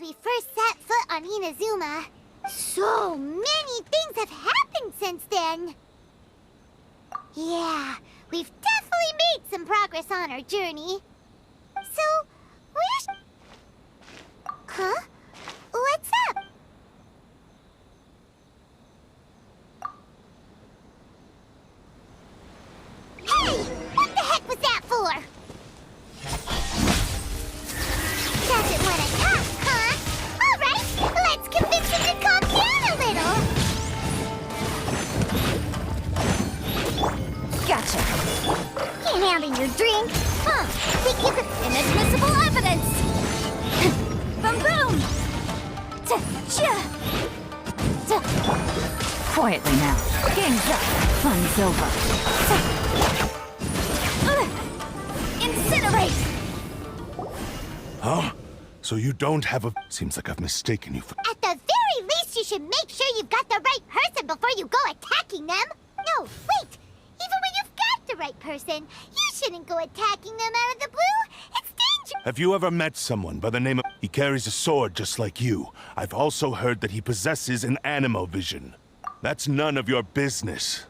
we first set foot on Inazuma. So many things have happened since then. Yeah, we've definitely made some progress on our journey. So, where's... Huh? What's up? Hey! What the heck was that for? Doesn't want to talk, huh? Alright, let's convince him to calm down a little. Gotcha. Can't handle your drink? Huh? Think you could... Inadmissible evidence! Boom boom! Quietly now. Game's up. Fun's over. Incinerate! Huh? So you don't have a... Seems like I've mistaken you for... At the very least, you should make sure you've got the right person before you go attacking them. No, wait! Even when you've got the right person, you shouldn't go attacking them out of the blue. It's dangerous. Have you ever met someone by the name of... He carries a sword just like you. I've also heard that he possesses an animo vision. That's none of your business.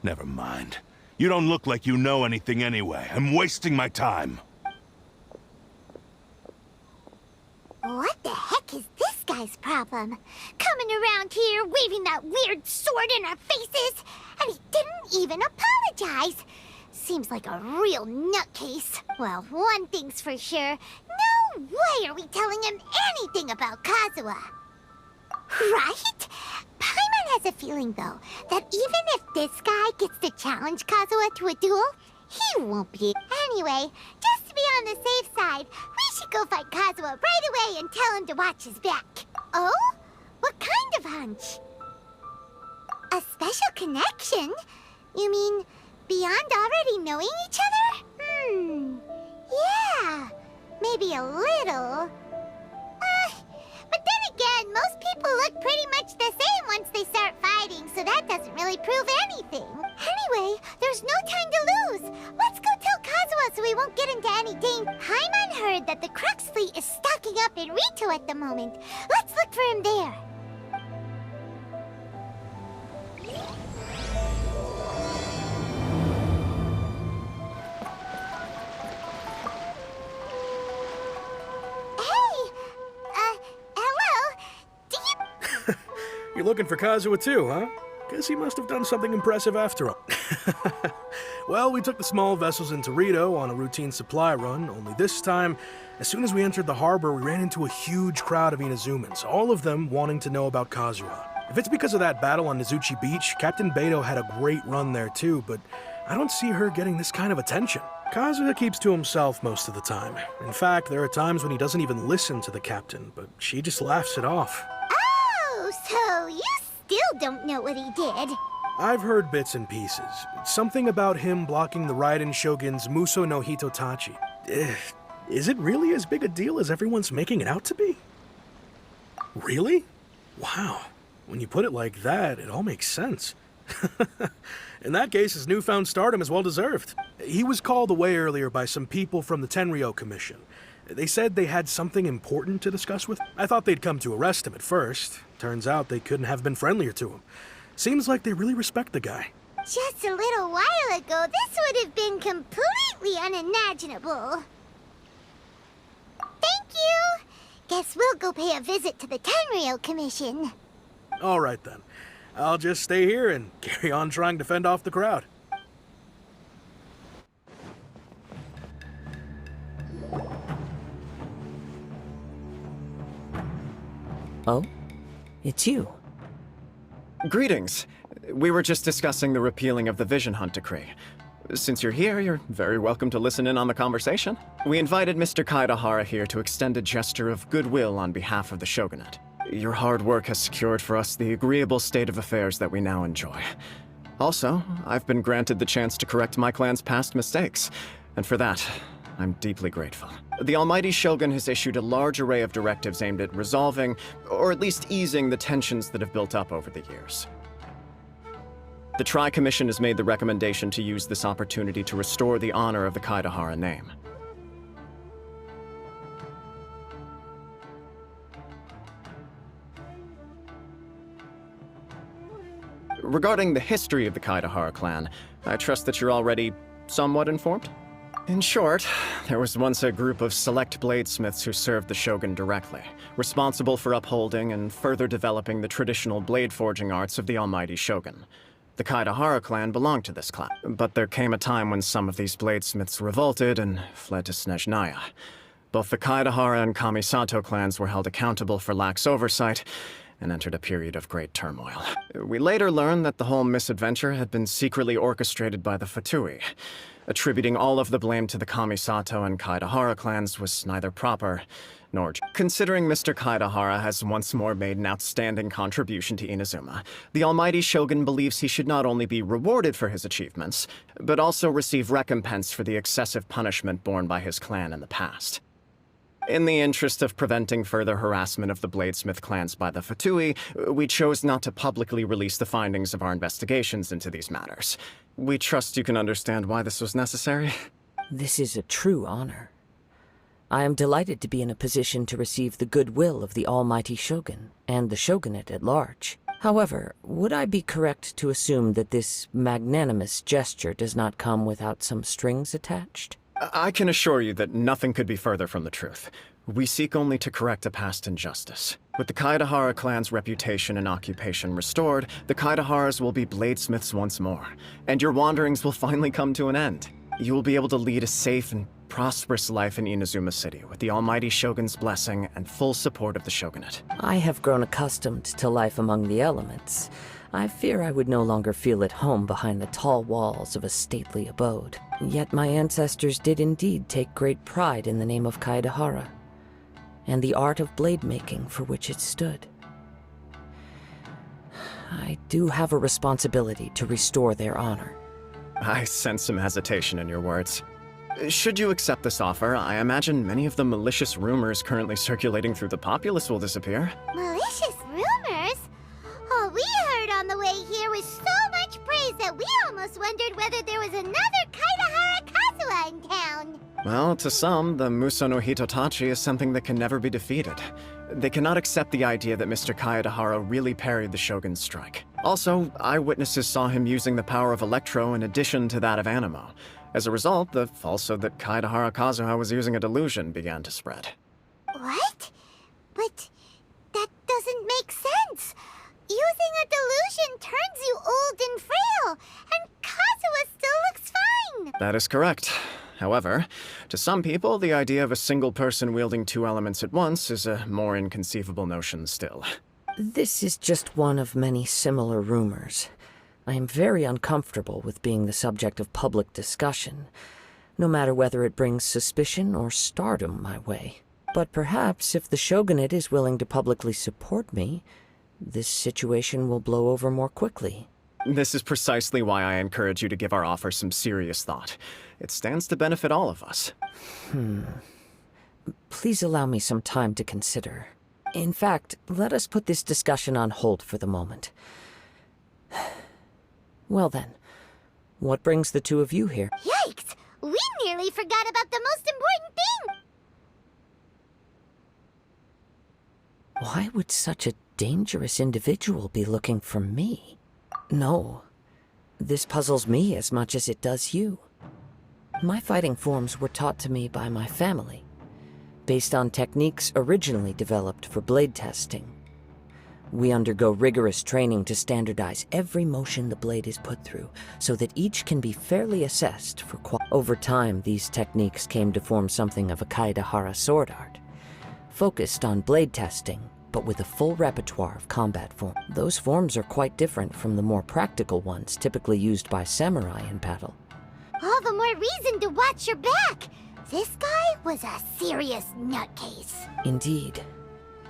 Never mind. You don't look like you know anything anyway. I'm wasting my time. What the heck is this guy's problem? Coming around here, waving that weird sword in our faces, and he didn't even apologize. Seems like a real nutcase. Well, one thing's for sure. No way are we telling him anything about Kazuha. Right? Paimon has a feeling, though, that even if this guy gets to challenge Kazuha to a duel, he won't be. Anyway, just to be on the safe side, we should go fight Kazuha right away and tell him to watch his back. Oh? What kind of hunch? A special connection? You mean beyond already knowing each other? Yeah, maybe a little. But then again, most people look pretty much the same once they start fighting, so that doesn't really prove anything. Anyway, there's no time to lose. Let's go tell Kazuha so we won't get into any danger. Paimon heard that the Crux fleet is stocking up in Rito at the moment. Let's look for him there. You're looking for Kazuha too, huh? Guess he must have done something impressive after all. Well, we took the small vessels into Rito on a routine supply run, only this time, as soon as we entered the harbor, we ran into a huge crowd of Inazumans, all of them wanting to know about Kazuha. If it's because of that battle on Nizuchi Beach, Captain Beto had a great run there too, but I don't see her getting this kind of attention. Kazuha keeps to himself most of the time. In fact, there are times when he doesn't even listen to the captain, but she just laughs it off. So you still don't know what he did? I've heard bits and pieces. Something about him blocking the Raiden Shogun's Muso no Hitotachi. Is it really as big a deal as everyone's making it out to be? Really? Wow. When you put it like that, it all makes sense. In that case, his newfound stardom is well deserved. He was called away earlier by some people from the Tenryou Commission. They said they had something important to discuss with him. I thought they'd come to arrest him at first. Turns out they couldn't have been friendlier to him. Seems like they really respect the guy. Just a little while ago, this would have been completely unimaginable. Thank you! Guess we'll go pay a visit to the Tenryou Commission. All right then. I'll just stay here and carry on trying to fend off the crowd. Oh? It's you. Greetings. We were just discussing the repealing of the Vision Hunt Decree. Since you're here, you're very welcome to listen in on the conversation. We invited Mr. Kaidahara here to extend a gesture of goodwill on behalf of the Shogunate. Your hard work has secured for us the agreeable state of affairs that we now enjoy. Also, I've been granted the chance to correct my clan's past mistakes, and for that, I'm deeply grateful. The Almighty Shogun has issued a large array of directives aimed at resolving, or at least easing, the tensions that have built up over the years. The Tri-Commission has made the recommendation to use this opportunity to restore the honor of the Kaidahara name. Regarding the history of the Kaidahara clan, I trust that you're already somewhat informed? In short, there was once a group of select bladesmiths who served the shogun directly, responsible for upholding and further developing the traditional blade forging arts of the almighty shogun. The Kaidahara clan belonged to this clan, but there came a time when some of these bladesmiths revolted and fled to Snezhnaya. Both the Kaidahara and Kamisato clans were held accountable for lax oversight and entered a period of great turmoil. We later learned that the whole misadventure had been secretly orchestrated by the Fatui. Attributing all of the blame to the Kamisato and Kaidahara clans was neither proper nor considering Mr. Kaidahara has once more made an outstanding contribution to Inazuma. The almighty shogun believes he should not only be rewarded for his achievements, but also receive recompense for the excessive punishment borne by his clan in the past. In the interest of preventing further harassment of the bladesmith clans by the Fatui, we chose not to publicly release the findings of our investigations into these matters. We trust you can understand why this was necessary. This is a true honor. I am delighted to be in a position to receive the goodwill of the almighty shogun and the shogunate at large. However, would I be correct to assume that this magnanimous gesture does not come without some strings attached? I can assure you that nothing could be further from the truth. We seek only to correct a past injustice. With the Kaidahara clan's reputation and occupation restored, the Kaidaharas will be bladesmiths once more, and your wanderings will finally come to an end. You will be able to lead a safe and prosperous life in Inazuma City with the almighty shogun's blessing and full support of the shogunate. I have grown accustomed to life among the elements. I fear I would no longer feel at home behind the tall walls of a stately abode. Yet my ancestors did indeed take great pride in the name of Kaidahara, and the art of blade making for which it stood. I do have a responsibility to restore their honor. I sense some hesitation in your words. Should you accept this offer, I imagine many of the malicious rumors currently circulating through the populace will disappear. Malicious rumors? All we heard on the way here was so much praise that we almost wondered whether there was another Kaidahara Kazuha in town. Well, to some, the Muso no Hitotachi is something that can never be defeated. They cannot accept the idea that Mr. Kaedahara really parried the Shogun's strike. Also, eyewitnesses saw him using the power of Electro in addition to that of Animo. As a result, the falsehood that Kaedahara Kazuha was using a delusion began to spread. What? But that doesn't make sense. Using a delusion turns you old and frail, and Kazuha still looks fine. That is correct. However, to some people, the idea of a single person wielding two elements at once is a more inconceivable notion still. This is just one of many similar rumors. I am very uncomfortable with being the subject of public discussion, no matter whether it brings suspicion or stardom my way. But perhaps if the Shogunate is willing to publicly support me, this situation will blow over more quickly. This is precisely why I encourage you to give our offer some serious thought. It stands to benefit all of us. Please allow me some time to consider. In fact, let us put this discussion on hold for the moment. Well then, what brings the two of you here? Yikes! We nearly forgot about the most important thing! Why would such a dangerous individual be looking for me? No, this puzzles me as much as it does you. My fighting forms were taught to me by my family, based on techniques originally developed for blade testing. We undergo rigorous training to standardize every motion the blade is put through, so that each can be fairly assessed for Over time, these techniques came to form something of a Kaedahara sword art, focused on blade testing, but with a full repertoire of combat forms. Those forms are quite different from the more practical ones typically used by samurai in battle. All the more reason to watch your back! This guy was a serious nutcase. Indeed.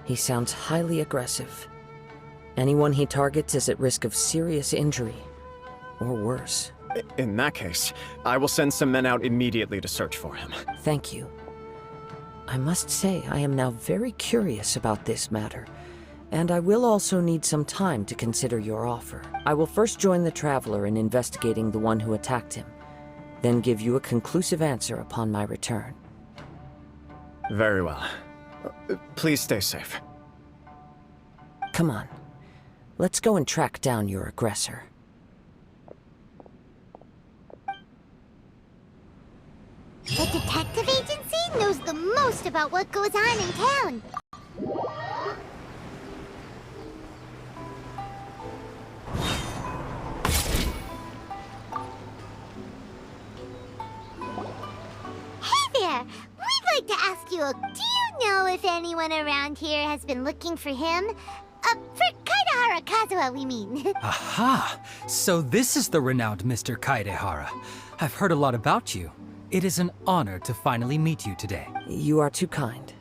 He sounds highly aggressive. Anyone he targets is at risk of serious injury, or worse. In that case, I will send some men out immediately to search for him. Thank you. I must say I am now very curious about this matter, and I will also need some time to consider your offer. I will first join the Traveler in investigating the one who attacked him, then give you a conclusive answer upon my return. Very well. Please stay safe. Come on. Let's go and track down your aggressor. detective agency knows the most about what goes on in town. Hey there! We'd like to ask you, do you know if anyone around here has been looking for him? For Kaidahara Kazuha, we mean. Aha! So this is the renowned Mr. Kaidehara. I've heard a lot about you. It is an honor to finally meet you today. You are too kind.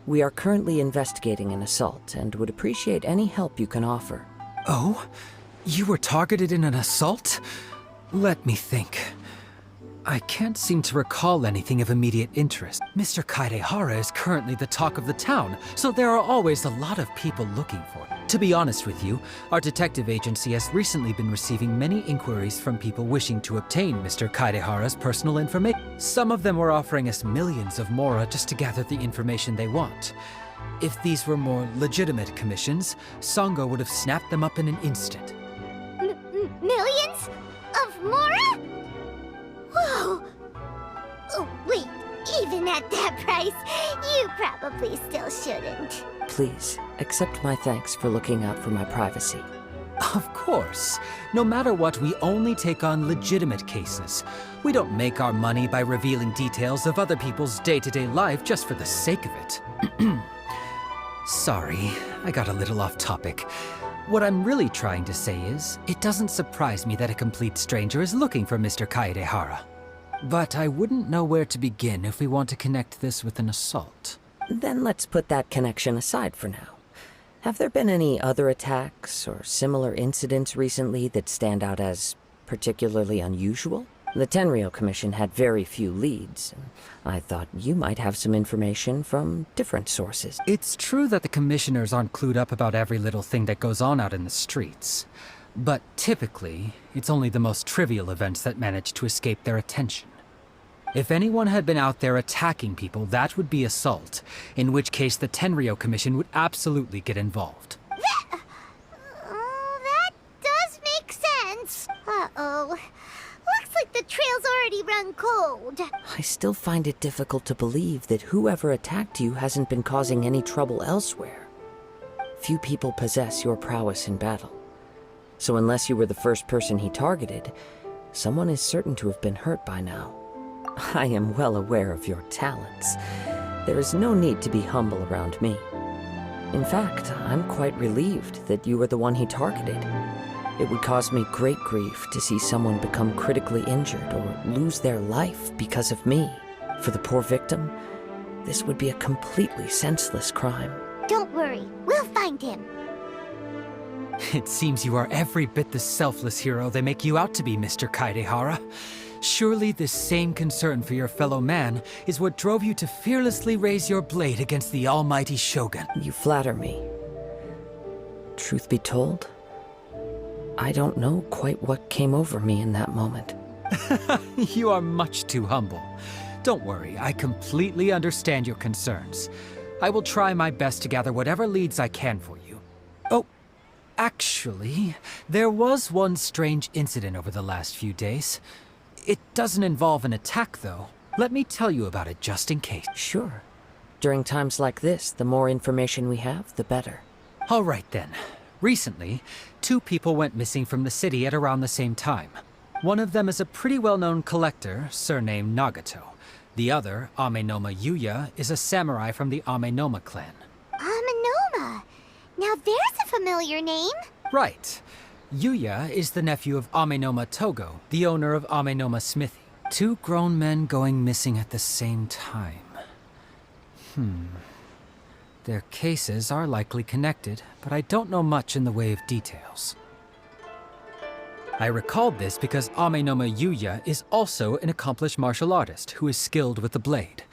We are currently investigating an assault and would appreciate any help you can offer. Oh? You were targeted in an assault? Let me think. I can't seem to recall anything of immediate interest. Mr. Kaidehara is currently the talk of the town, so there are always a lot of people looking for him. To be honest with you, our detective agency has recently been receiving many inquiries from people wishing to obtain Mr. Kaidehara's personal information. Some of them were offering us millions of mora just to gather the information they want. If these were more legitimate commissions, Sango would have snapped them up in an instant. Millions? Of mora? Whoa! Oh, wait, even at that price, you probably still shouldn't. Please, accept my thanks for looking out for my privacy. Of course. No matter what, we only take on legitimate cases. We don't make our money by revealing details of other people's day-to-day life just for the sake of it. Sorry, I got a little off topic. What I'm really trying to say is, it doesn't surprise me that a complete stranger is looking for Mr. Kaidehara. But I wouldn't know where to begin if we want to connect this with an assault. Then let's put that connection aside for now. Have there been any other attacks or similar incidents recently that stand out as particularly unusual? The Tenryou Commission had very few leads, and I thought you might have some information from different sources. It's true that the commissioners aren't clued up about every little thing that goes on out in the streets. But typically, it's only the most trivial events that manage to escape their attention. If anyone had been out there attacking people, that would be assault, in which case the Tenryou Commission would absolutely get involved. That does make sense. Uh-oh. Looks like the trail's already run cold. I still find it difficult to believe that whoever attacked you hasn't been causing any trouble elsewhere. Few people possess your prowess in battle. So unless you were the first person he targeted, someone is certain to have been hurt by now. I am well aware of your talents. There is no need to be humble around me. In fact, I'm quite relieved that you were the one he targeted. It would cause me great grief to see someone become critically injured or lose their life because of me. For the poor victim, this would be a completely senseless crime. Don't worry, we'll find him. It seems you are every bit the selfless hero they make you out to be, Mr. Kaidehara. Surely this same concern for your fellow man is what drove you to fearlessly raise your blade against the almighty Shogun. You flatter me. Truth be told, I don't know quite what came over me in that moment. You are much too humble. Don't worry, I completely understand your concerns. I will try my best to gather whatever leads I can for you. Oh, actually, there was one strange incident over the last few days. It doesn't involve an attack, though. Let me tell you about it just in case. Sure. During times like this, the more information we have, the better. All right, then. Recently, 2 people went missing from the city at around the same time. One of them is a pretty well-known collector, surnamed Nagato. The other, Amenoma Yuya, is a samurai from the Amenoma clan. Amenoma. Now there's a familiar name. Right. Yuya is the nephew of Amenoma Togo, the owner of Amenoma Smithy. 2 grown men going missing at the same time. Their cases are likely connected, but I don't know much in the way of details. I recalled this because Amenoma Yuya is also an accomplished martial artist who is skilled with the blade.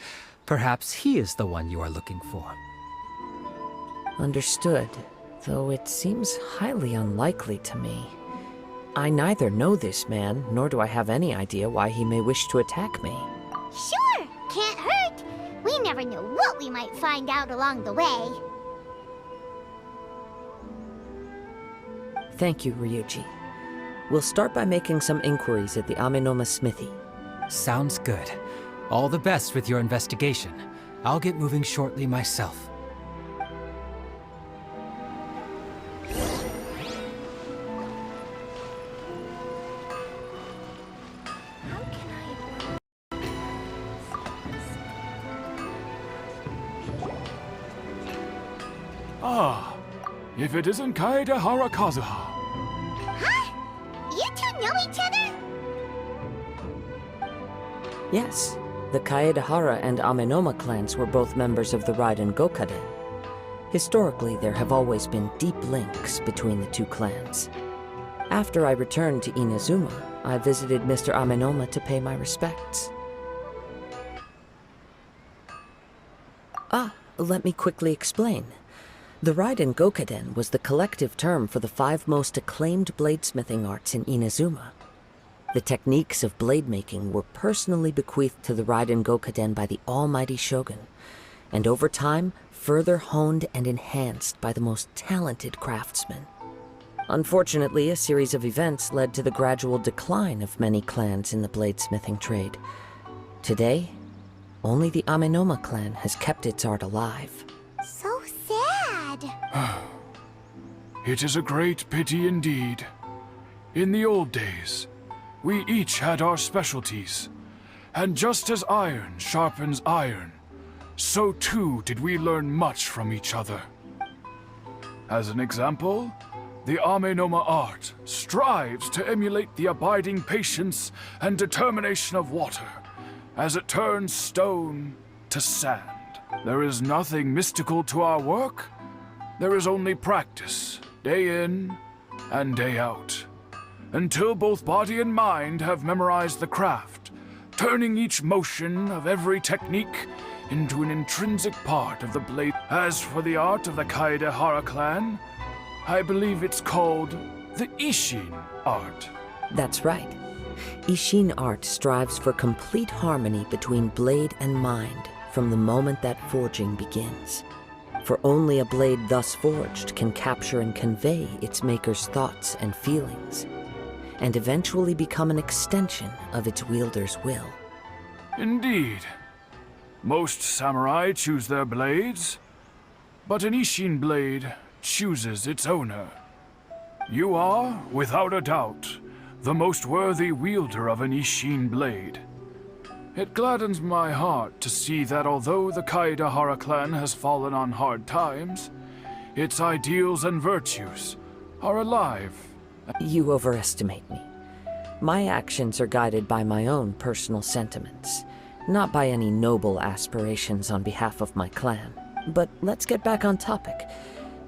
Perhaps he is the one you are looking for. Understood, though it seems highly unlikely to me. I neither know this man, nor do I have any idea why he may wish to attack me. Sure, can't hurt. We never know what we might find out along the way. Thank you, Ryuji. We'll start by making some inquiries at the Amenoma Smithy. Sounds good. All the best with your investigation. I'll get moving shortly myself. Ah, if it isn't Kaedehara Kazuha. Huh? You two know each other? Yes, the Kaedehara and Amenoma clans were both members of the Raiden Gokaden. Historically, there have always been deep links between the two clans. After I returned to Inazuma, I visited Mr. Amenoma to pay my respects. Let me quickly explain. The Raiden Gokaden was the collective term for the 5 most acclaimed bladesmithing arts in Inazuma. The techniques of blade making were personally bequeathed to the Raiden Gokaden by the almighty shogun, and over time, further honed and enhanced by the most talented craftsmen. Unfortunately, a series of events led to the gradual decline of many clans in the bladesmithing trade. Today, only the Amenoma clan has kept its art alive. So sad. It is a great pity indeed. In the old days, we each had our specialties, and just as iron sharpens iron, so too did we learn much from each other. As an example, the Amenoma art strives to emulate the abiding patience and determination of water as it turns stone to sand. There is nothing mystical to our work. There is only practice, day in and day out, until both body and mind have memorized the craft, turning each motion of every technique into an intrinsic part of the blade. As for the art of the Kaedehara clan, I believe it's called the Ishin art. That's right. Ishin art strives for complete harmony between blade and mind from the moment that forging begins. For only a blade thus forged can capture and convey its maker's thoughts and feelings, and eventually become an extension of its wielder's will. Indeed. Most samurai choose their blades, but an Ishin blade chooses its owner. You are, without a doubt, the most worthy wielder of an Ishin blade. It gladdens my heart to see that although the Kaedehara clan has fallen on hard times, its ideals and virtues are alive. You overestimate me. My actions are guided by my own personal sentiments, not by any noble aspirations on behalf of my clan. But let's get back on topic.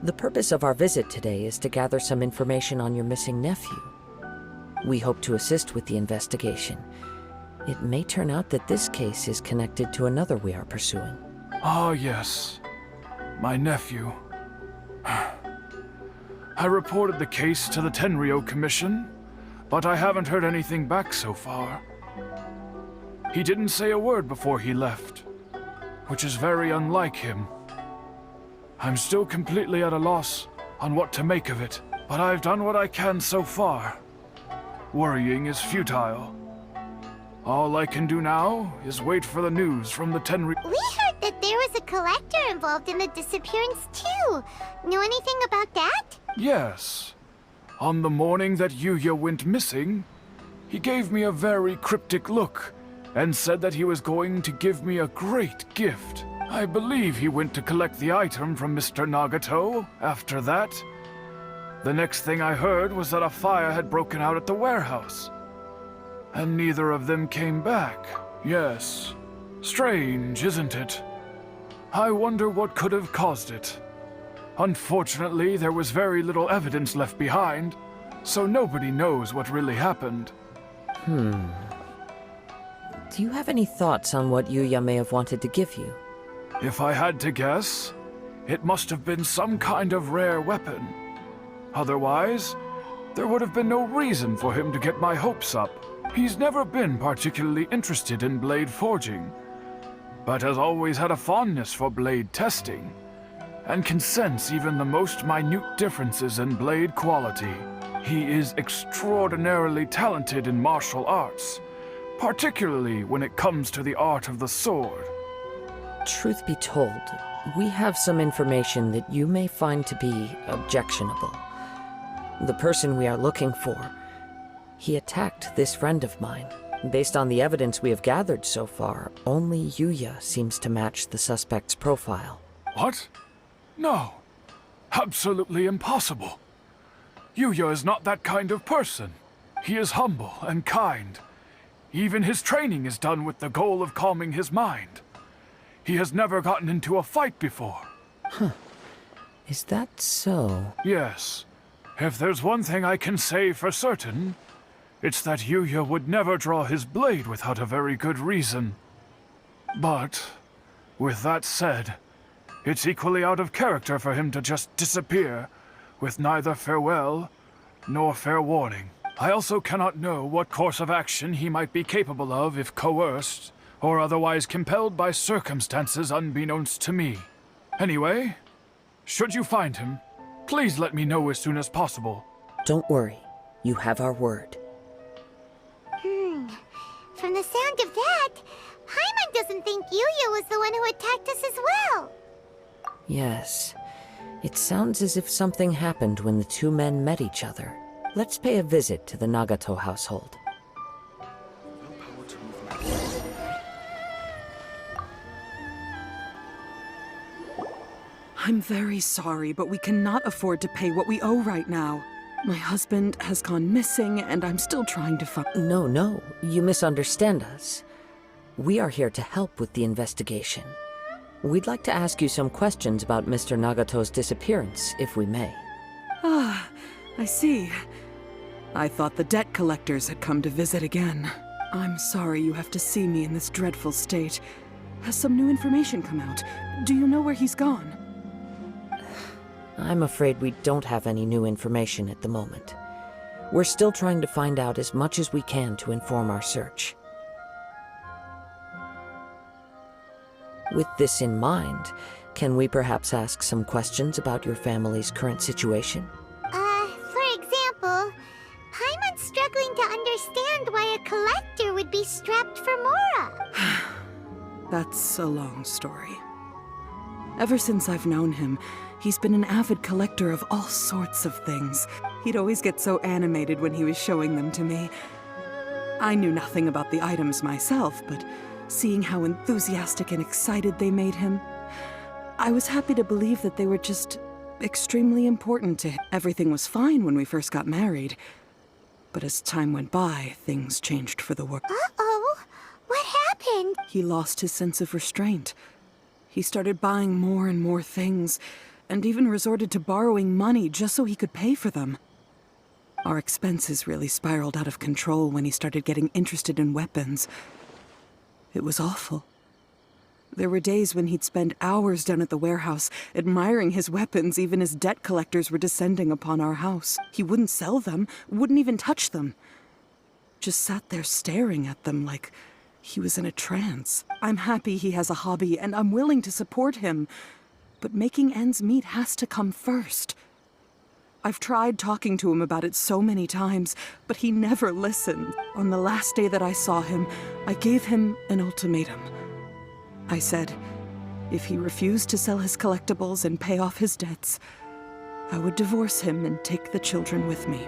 The purpose of our visit today is to gather some information on your missing nephew. We hope to assist with the investigation. It may turn out that this case is connected to another we are pursuing. Ah, yes. My nephew. I reported the case to the Tenryo Commission, but I haven't heard anything back so far. He didn't say a word before he left, which is very unlike him. I'm still completely at a loss on what to make of it, but I've done what I can so far. Worrying is futile. All I can do now is wait for the news from the Tenryo. We heard that there was a collector involved in the disappearance too. Know anything about that? Yes. On the morning that Yuya went missing, he gave me a very cryptic look and said that he was going to give me a great gift. I believe he went to collect the item from Mr. Nagato after that. The next thing I heard was that a fire had broken out at the warehouse. And neither of them came back. Yes. Strange, isn't it? I wonder what could have caused it. Unfortunately, there was very little evidence left behind, so nobody knows what really happened. Do you have any thoughts on what Yuya may have wanted to give you? If I had to guess, it must have been some kind of rare weapon. Otherwise, there would have been no reason for him to get my hopes up. He's never been particularly interested in blade forging, but has always had a fondness for blade testing, and can sense even the most minute differences in blade quality. He is extraordinarily talented in martial arts, particularly when it comes to the art of the sword. Truth be told, we have some information that you may find to be objectionable. The person we are looking for, he attacked this friend of mine. Based on the evidence we have gathered so far, only Yuya seems to match the suspect's profile. What? No. Absolutely impossible. Yuya is not that kind of person. He is humble and kind. Even his training is done with the goal of calming his mind. He has never gotten into a fight before. Is that so? Yes. If there's one thing I can say for certain, it's that Yuya would never draw his blade without a very good reason. But, with that said, it's equally out of character for him to just disappear, with neither farewell nor fair warning. I also cannot know what course of action he might be capable of if coerced, or otherwise compelled by circumstances unbeknownst to me. Anyway, should you find him, please let me know as soon as possible. Don't worry, you have our word. From the sound of that, Paimon doesn't think Yuya was the one who attacked us as well. Yes, it sounds as if something happened when the two men met each other. Let's pay a visit to the Nagato household. I'm very sorry, but we cannot afford to pay what we owe right now. My husband has gone missing, and I'm still trying to find... No, you misunderstand us. We are here to help with the investigation. We'd like to ask you some questions about Mr. Nagato's disappearance, if we may. Ah, I see. I thought the debt collectors had come to visit again. I'm sorry you have to see me in this dreadful state. Has some new information come out? Do you know where he's gone? I'm afraid we don't have any new information at the moment. We're still trying to find out as much as we can to inform our search. With this in mind, can we perhaps ask some questions about your family's current situation? For example, Paimon's struggling to understand why a collector would be strapped for Mora. That's a long story. Ever since I've known him, he's been an avid collector of all sorts of things. He'd always get so animated when he was showing them to me. I knew nothing about the items myself, but seeing how enthusiastic and excited they made him, I was happy to believe that they were just extremely important to him. Everything was fine when we first got married, but as time went by, things changed for the worse. Uh-oh, what happened? He lost his sense of restraint. He started buying more and more things, and even resorted to borrowing money just so he could pay for them. Our expenses really spiraled out of control when he started getting interested in weapons. It was awful. There were days when he'd spend hours down at the warehouse, admiring his weapons even as debt collectors were descending upon our house. He wouldn't sell them, wouldn't even touch them. Just sat there staring at them like he was in a trance. I'm happy he has a hobby, and I'm willing to support him. But making ends meet has to come first. I've tried talking to him about it so many times, but he never listened. On the last day that I saw him, I gave him an ultimatum. I said, if he refused to sell his collectibles and pay off his debts, I would divorce him and take the children with me.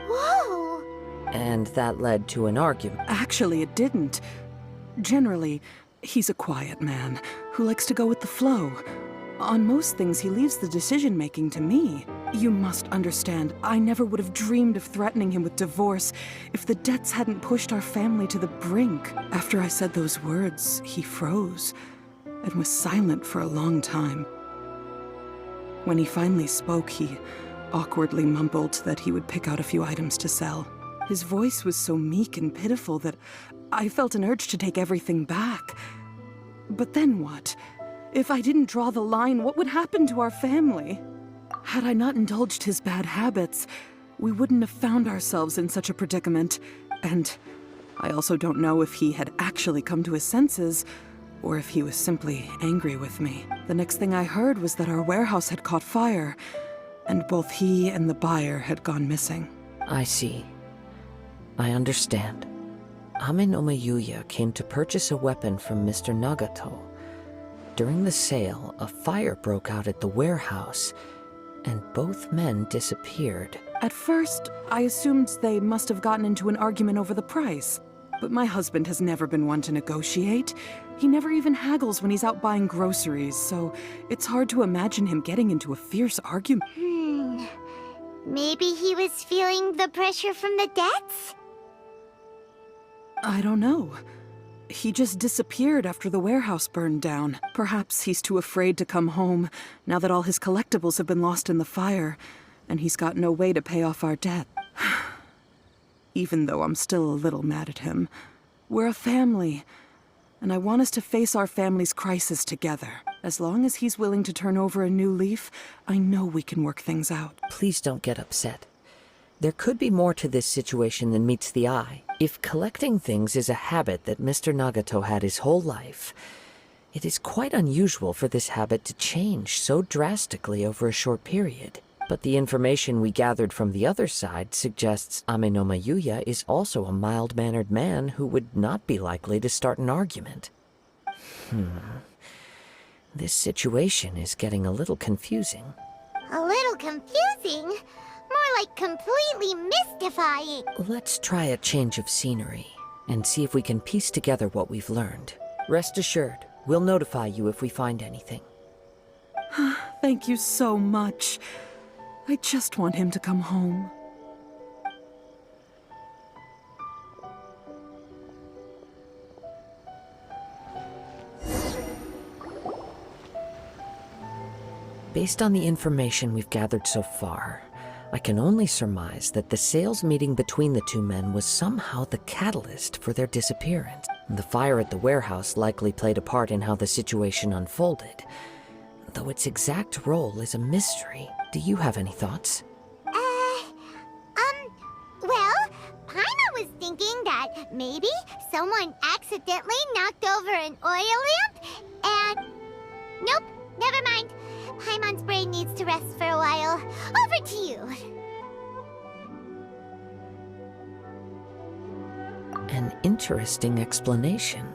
Whoa! And that led to an argument. Actually, it didn't. Generally, he's a quiet man who likes to go with the flow. On most things, he leaves the decision-making to me. You must understand, I never would have dreamed of threatening him with divorce if the debts hadn't pushed our family to the brink. After I said those words, he froze and was silent for a long time. When he finally spoke, he awkwardly mumbled that he would pick out a few items to sell. His voice was so meek and pitiful that I felt an urge to take everything back. But then what? If I didn't draw the line, what would happen to our family? Had I not indulged his bad habits, we wouldn't have found ourselves in such a predicament. And I also don't know if he had actually come to his senses, or if he was simply angry with me. The next thing I heard was that our warehouse had caught fire, and both he and the buyer had gone missing. I see. I understand. Amenoma Yuya came to purchase a weapon from Mr. Nagato. During the sale, a fire broke out at the warehouse, and both men disappeared. At first, I assumed they must have gotten into an argument over the price. But my husband has never been one to negotiate. He never even haggles when he's out buying groceries, so it's hard to imagine him getting into a fierce argument. Maybe he was feeling the pressure from the debts? I don't know. He just disappeared after the warehouse burned down. Perhaps he's too afraid to come home, now that all his collectibles have been lost in the fire, and he's got no way to pay off our debt. Even though I'm still a little mad at him. We're a family, and I want us to face our family's crisis together. As long as he's willing to turn over a new leaf, I know we can work things out. Please don't get upset. There could be more to this situation than meets the eye. If collecting things is a habit that Mr. Nagato had his whole life, it is quite unusual for this habit to change so drastically over a short period. But the information we gathered from the other side suggests Amenoma Yuya is also a mild-mannered man who would not be likely to start an argument. This situation is getting a little confusing. A little confusing? More like completely mystifying. Let's try a change of scenery and see if we can piece together what we've learned. Rest assured, we'll notify you if we find anything. Thank you so much. I just want him to come home. Based on the information we've gathered so far, I can only surmise that the sales meeting between the two men was somehow the catalyst for their disappearance. The fire at the warehouse likely played a part in how the situation unfolded, though its exact role is a mystery. Do you have any thoughts? Well, Paimon was thinking that maybe someone accidentally knocked over an oil lamp and... Nope, never mind. Paimon's brain needs to rest for a while. Over to you. An interesting explanation.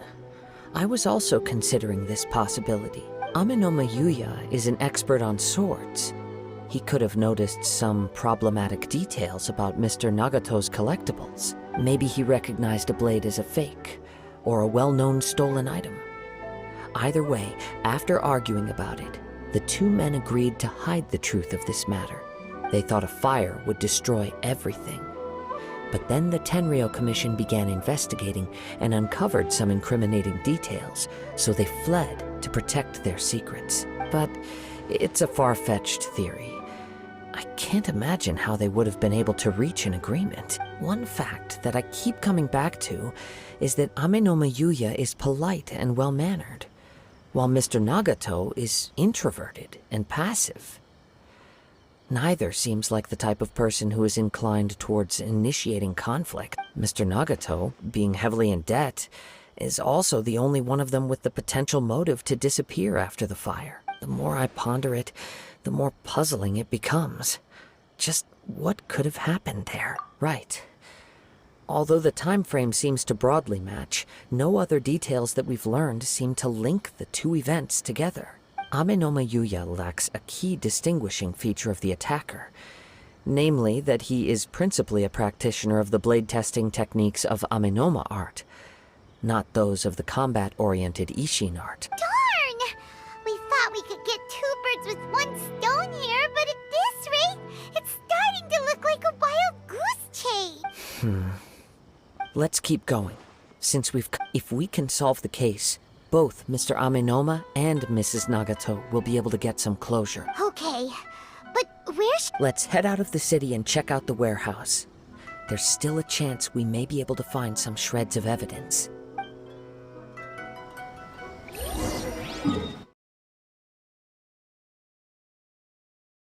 I was also considering this possibility. Amenoma Yuya is an expert on swords. He could have noticed some problematic details about Mr. Nagato's collectibles. Maybe he recognized a blade as a fake, or a well-known stolen item. Either way, after arguing about it, the two men agreed to hide the truth of this matter. They thought a fire would destroy everything. But then the Tenryou Commission began investigating and uncovered some incriminating details, so they fled to protect their secrets. But it's a far-fetched theory. I can't imagine how they would have been able to reach an agreement. One fact that I keep coming back to is that Amenoma Yuya is polite and well-mannered, while Mr. Nagato is introverted and passive. Neither seems like the type of person who is inclined towards initiating conflict. Mr. Nagato, being heavily in debt, is also the only one of them with the potential motive to disappear after the fire. The more I ponder it, the more puzzling it becomes. Just what could have happened there? Right. Although the time frame seems to broadly match, no other details that we've learned seem to link the two events together. Amenoma Yuya lacks a key distinguishing feature of the attacker, namely that he is principally a practitioner of the blade testing techniques of Amenoma art, not those of the combat-oriented Ishin art. Darn! We thought we could get two birds with one stone here, but at this rate, it's starting to look like a wild goose chase. Let's keep going. If we can solve the case, both Mr. Amenoma and Mrs. Nagato will be able to get some closure. Okay, but where's... Let's head out of the city and check out the warehouse. There's still a chance we may be able to find some shreds of evidence.